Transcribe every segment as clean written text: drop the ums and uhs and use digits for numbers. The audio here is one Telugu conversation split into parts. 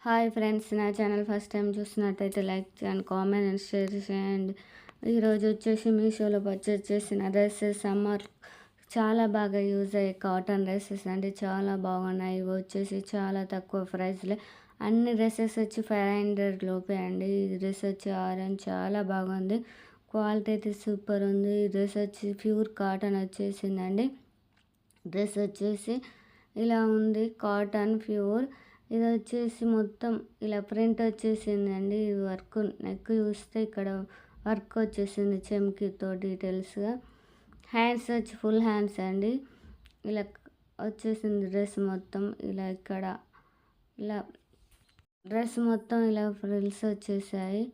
హాయ్ ఫ్రెండ్స్, నా ఛానల్ ఫస్ట్ టైం చూసినట్టయితే లైక్ చేయండి, కామెంట్ అండ్ షేర్ చేయండి. ఈరోజు వచ్చేసి మీషోలో పర్చేస్ చేసిన డ్రెస్సెస్ సమ్మర్ చాలా బాగా యూజ్ అయ్యే కాటన్ డ్రెస్సెస్ అండి. చాలా బాగున్నాయి. ఇవి వచ్చేసి చాలా తక్కువ ప్రైస్లో అన్ని డ్రెస్సెస్ వచ్చి 500 లోపే అండి. ఈ డ్రెస్ వచ్చి ఆరెంజ్ చాలా బాగుంది. క్వాలిటీ అయితే సూపర్ ఉంది. ఈ డ్రెస్ వచ్చి ప్యూర్ కాటన్ వచ్చేసిందండి. డ్రెస్ వచ్చేసి ఇలా ఉంది, కాటన్ ప్యూర్. ఇది వచ్చేసి మొత్తం ఇలా ప్రింట్ వచ్చేసిందండి. ఇది వర్క్ నెక్ చూస్తే ఇక్కడ వర్క్ వచ్చేసింది చెమ్కీతో డీటెయిల్స్గా. హ్యాండ్స్ వచ్చి ఫుల్ హ్యాండ్స్ అండి. ఇలా వచ్చేసింది డ్రెస్ మొత్తం. ఇలా ఇక్కడ ఇలా డ్రెస్ మొత్తం ఇలా ఫ్రిల్స్ వచ్చేసాయి.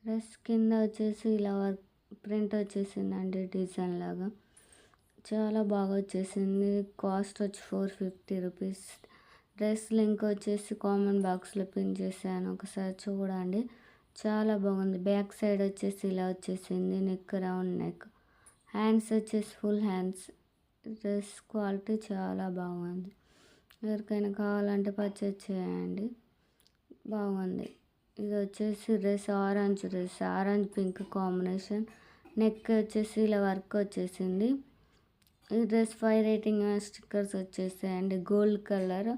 డ్రెస్ కింద వచ్చేసి ఇలా వర్క్ ప్రింట్ వచ్చేసిందండి డిజైన్ లాగా. చాలా బాగా వచ్చేసింది. కాస్ట్ వచ్చి 450 రూపీస్. డ్రెస్ లింక్ వచ్చేసి కామెంట్ బాక్స్లో పిన్ చేశాను, ఒకసారి చూడండి. చాలా బాగుంది. బ్యాక్ సైడ్ వచ్చేసి ఇలా వచ్చేసింది, నెక్ రౌండ్ నెక్. హ్యాండ్స్ వచ్చేసి ఫుల్ హ్యాండ్స్. డ్రెస్ క్వాలిటీ చాలా బాగుంది. ఎవరికైనా కావాలంటే పర్చేజ్ చేయండి, బాగుంది. ఇది వచ్చేసి dress orange pink combination. Neck వచ్చేసి ఇలా వర్క్ వచ్చేసింది. ఈ డ్రెస్ 5 రేటింగ్ స్టిక్కర్స్ వచ్చేసాయండి. గోల్డ్ కలర్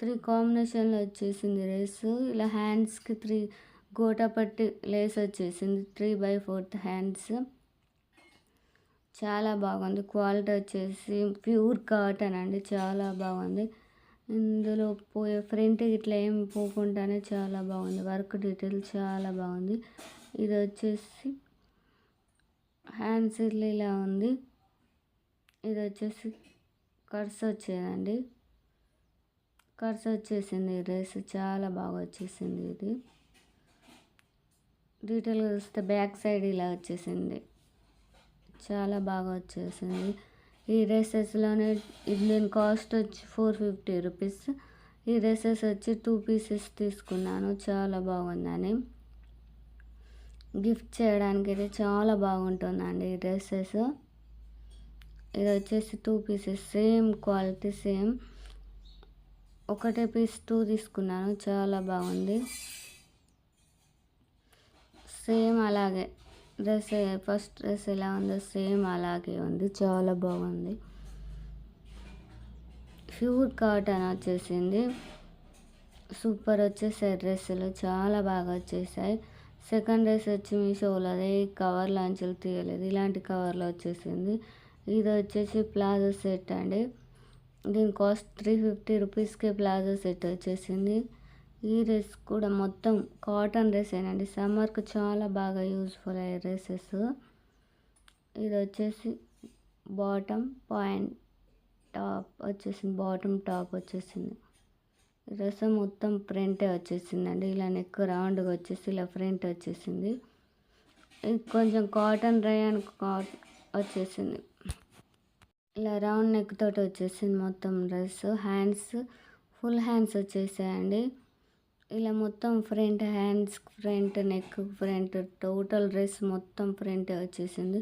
3 కాంబినేషన్లో వచ్చేసింది డ్రెస్. ఇలా హ్యాండ్స్కి 3 గోటపట్టి లేస్ వచ్చేసింది. 3/4 హ్యాండ్స్. చాలా బాగుంది. క్వాలిటీ వచ్చేసి ప్యూర్ కాటన్ అండి. చాలా బాగుంది. ఇందులో పోయే ఫ్రంట్ ఇట్లా ఏం పోకుండానే చాలా బాగుంది. వర్క్ డీటెయిల్ చాలా బాగుంది. ఇది వచ్చేసి హ్యాండ్స్ ఇలా ఉంది. ఇది వచ్చేసి కట్స్ వచ్చేదండి. కట్స్ వచ్చేసింది. డ్రెస్ చాలా బాగా వచ్చేసింది. ఇది డీటెయిల్గా చూస్తే బ్యాక్ సైడ్ ఇలా వచ్చేసింది. చాలా బాగా వచ్చేసింది. ఈ డ్రెస్సెస్లోనే దీని కాస్ట్ వచ్చి 450 రూపీస్. ఈ డ్రెస్సెస్ వచ్చి 2 పీసెస్ తీసుకున్నాను, చాలా బాగుందని. గిఫ్ట్ చేయడానికి అయితే చాలా బాగుంటుందండి ఈ డ్రెస్సెస్. ఇది వచ్చేసి 2 పీసెస్, సేమ్ క్వాలిటీ సేమ్. ఒకటే పీస్ 2 తీసుకున్నాను, చాలా బాగుంది. సేమ్ అలాగే డ్రెస్, ఫస్ట్ డ్రెస్ ఎలా ఉందో సేమ్ అలాగే ఉంది. చాలా బాగుంది. ప్యూర్ కాటన్ వచ్చేసింది. సూపర్ వచ్చేసాయి డ్రెస్సులు, చాలా బాగా వచ్చేసాయి. సెకండ్ డ్రెస్ వచ్చి మీషోలో అదే కవర్లోంచి తీయలేదు, ఇలాంటి కవర్లో వచ్చేసింది. ఇది వచ్చేసి ప్లాజో సెట్ అండి. దీని కాస్ట్ 350 రూపీస్కే ప్లాజో సెట్ వచ్చేసింది. ఈ డ్రెస్ కూడా మొత్తం కాటన్ డ్రెస్ ఏనండి. సమ్మర్కి చాలా బాగా యూజ్ఫుల్ అయ్యే డ్రెస్సెస్. ఇది వచ్చేసి బాటమ్ పాయింట్ టాప్ వచ్చేసింది. బాటమ్ టాప్ వచ్చేసింది. ఈ డ్రెస్ మొత్తం ప్రింటే వచ్చేసిందండి. ఇలా నెక్ రౌండ్గా వచ్చేసి ఇలా ఫ్రంట్ వచ్చేసింది. ఇది కొంచెం కాటన్ రేయన్ వచ్చేసింది. ఇలా రౌండ్ నెక్ తోటి వచ్చేసింది మొత్తం డ్రెస్. హ్యాండ్స్ ఫుల్ హ్యాండ్స్ వచ్చేసాయండి. ఇలా మొత్తం front hands, front neck, front total dress మొత్తం ఫ్రంట్ వచ్చేసింది.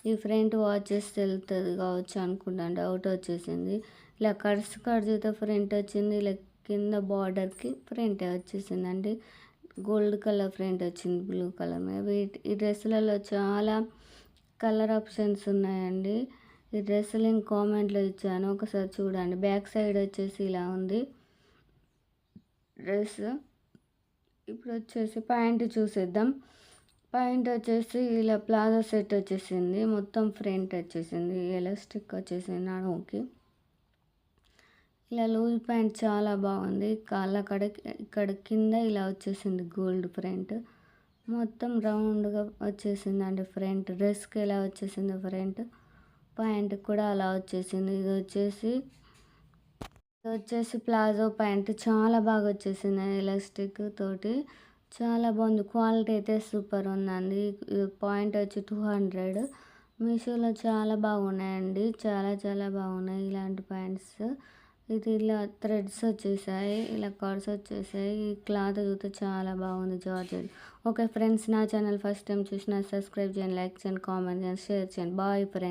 ఈ ఫ్రంట్ వాచ్ చేస్తే వెళ్తుంది కావచ్చు అనుకుంటాను, డౌట్ వచ్చేసింది. ఇలా కట్స్ కట్స్తో ఫ్రంట్ వచ్చింది. ఇలా కింద బార్డర్కి ఫ్రంట్ వచ్చేసిందండి. గోల్డ్ కలర్ ఫ్రంట్ వచ్చింది బ్లూ కలర్ మీద. ఈ డ్రెస్సులలో చాలా కలర్ ఆప్షన్స్ ఉన్నాయండి. ఈ డ్రెస్ లింక్ కామెంట్లో ఇచ్చాను, ఒకసారి చూడండి. బ్యాక్ సైడ్ వచ్చేసి ఇలా ఉంది డ్రెస్. ఇప్పుడు వచ్చేసి ప్యాంట్ చూసేద్దాం. ప్యాంట్ వచ్చేసి ఇలా ప్లాజో సెట్ వచ్చేసింది. మొత్తం ఫ్రంట్ వచ్చేసింది. ఎలాస్టిక్ వచ్చేసింది నడుముకి. ఇలా లూజ్ ప్యాంట్ చాలా బాగుంది. కాళ్ళ కడ ఇక్కడ కింద ఇలా వచ్చేసింది గోల్డ్ ప్రింట్. మొత్తం రౌండ్గా వచ్చేసిందండి ఫ్రంట్. డ్రెస్కి ఎలా వచ్చేసింది ఫ్రంట్, ప్యాంట్ కూడా అలా వచ్చేసింది. ఇది వచ్చేసి ప్లాజో ప్యాంట్ చాలా బాగా వచ్చేసింది ఎలాస్టిక్ తోటి. చాలా బాగుంది. క్వాలిటీ అయితే సూపర్ ఉందండి. పాయింట్ వచ్చి 200. మీషోలో చాలా బాగున్నాయండి, చాలా చాలా బాగున్నాయి ఇలాంటి ప్యాంట్స్. ఇది ఇలా థ్రెడ్స్ వచ్చేసాయి, ఇలా కార్డ్స్ వచ్చేసాయి. ఈ క్లాత్ చూస్తే చాలా బాగుంది, జార్జెట్. ఓకే ఫ్రెండ్స్, నా ఛానల్ ఫస్ట్ టైం చూసినా సబ్స్క్రైబ్ చేయండి, లైక్ చేయండి, కామెంట్ చేయండి, షేర్ చేయండి. Bye friends.